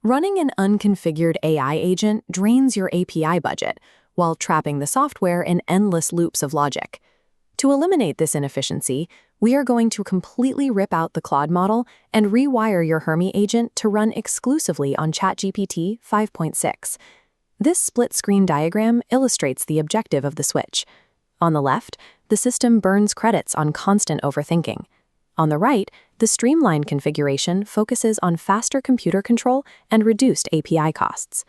Running an unconfigured AI agent drains your API budget while trapping the software in endless loops of logic. To eliminate this inefficiency, we are going to completely rip out the Claude model and rewire your Hermes agent to run exclusively on ChatGPT 5.6. This split-screen diagram illustrates the objective of the switch. On the left, the system burns credits on constant overthinking. On the right, the streamlined configuration focuses on faster computer control and reduced API costs.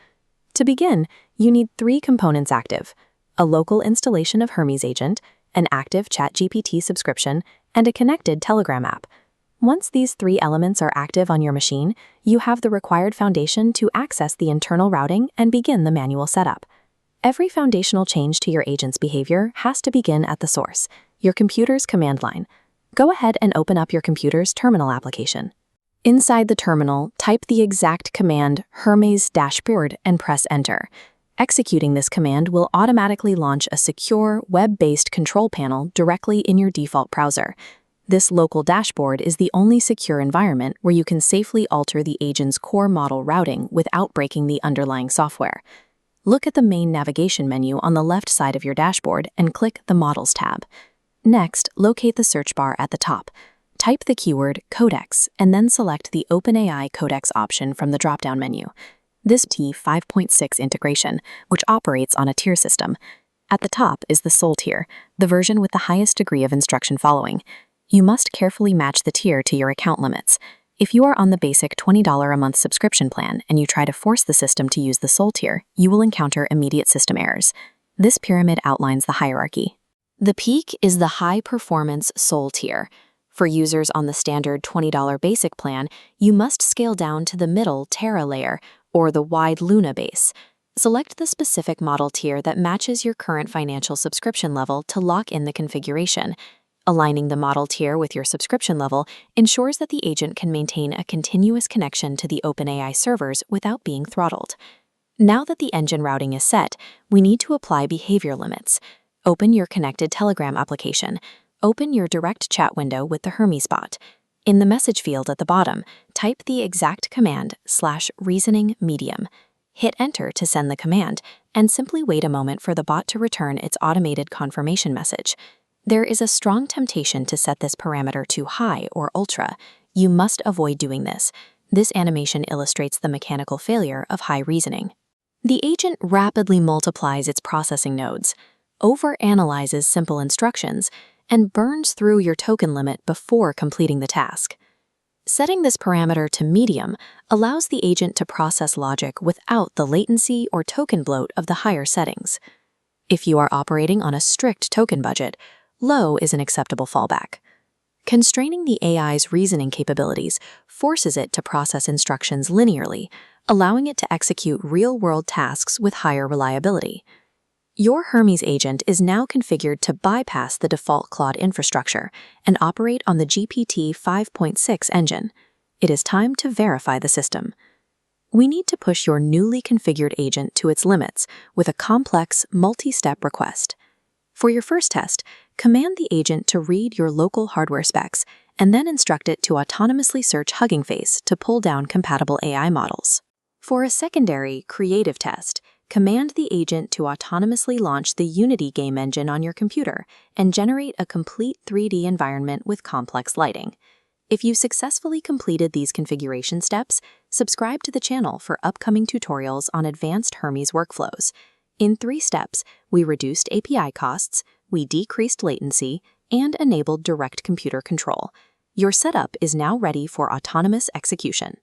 To begin, you need 3 components active: a local installation of Hermes Agent, an active ChatGPT subscription, and a connected Telegram app. Once these 3 elements are active on your machine, you have the required foundation to access the internal routing and begin the manual setup. Every foundational change to your agent's behavior has to begin at the source, your computer's command line. Go ahead and open up your computer's terminal application. Inside the terminal, type the exact command Hermes dashboard and press enter. Executing this command will automatically launch a secure, web-based control panel directly in your default browser. This local dashboard is the only secure environment where you can safely alter the agent's core model routing without breaking the underlying software. Look at the main navigation menu on the left side of your dashboard and click the Models tab. Next, locate the search bar at the top. Type the keyword Codex and then select the OpenAI Codex option from the drop-down menu. This T 5.6 integration, which operates on a tier system. At the top is the Soul tier, the version with the highest degree of instruction following. You must carefully match the tier to your account limits. If you are on the basic $20 a month subscription plan and you try to force the system to use the Soul tier, you will encounter immediate system errors. This pyramid outlines the hierarchy. The peak is the high-performance Soul tier. For users on the standard $20 basic plan, you must scale down to the middle Terra layer, or the wide Luna base. Select the specific model tier that matches your current financial subscription level to lock in the configuration. Aligning the model tier with your subscription level ensures that the agent can maintain a continuous connection to the OpenAI servers without being throttled. Now that the engine routing is set, we need to apply behavior limits. Open your connected Telegram application. Open your direct chat window with the Hermes bot. In the message field at the bottom, type the exact command /reasoning medium. Hit enter to send the command, and simply wait a moment for the bot to return its automated confirmation message. There is a strong temptation to set this parameter to high or ultra. You must avoid doing this. This animation illustrates the mechanical failure of high reasoning. The agent rapidly multiplies its processing nodes, overanalyzes simple instructions, and burns through your token limit before completing the task. Setting this parameter to medium allows the agent to process logic without the latency or token bloat of the higher settings. If you are operating on a strict token budget, low is an acceptable fallback. Constraining the AI's reasoning capabilities forces it to process instructions linearly, allowing it to execute real-world tasks with higher reliability. Your Hermes agent is now configured to bypass the default Claude infrastructure and operate on the GPT 5.6 engine. It is time to verify the system. We need to push your newly configured agent to its limits with a complex, multi-step request. For your first test, command the agent to read your local hardware specs and then instruct it to autonomously search Hugging Face to pull down compatible AI models. For a secondary, creative test, command the agent to autonomously launch the Unity game engine on your computer and generate a complete 3D environment with complex lighting. If you successfully completed these configuration steps, subscribe to the channel for upcoming tutorials on advanced Hermes workflows. In 3 steps, we reduced API costs, we decreased latency, and enabled direct computer control. Your setup is now ready for autonomous execution.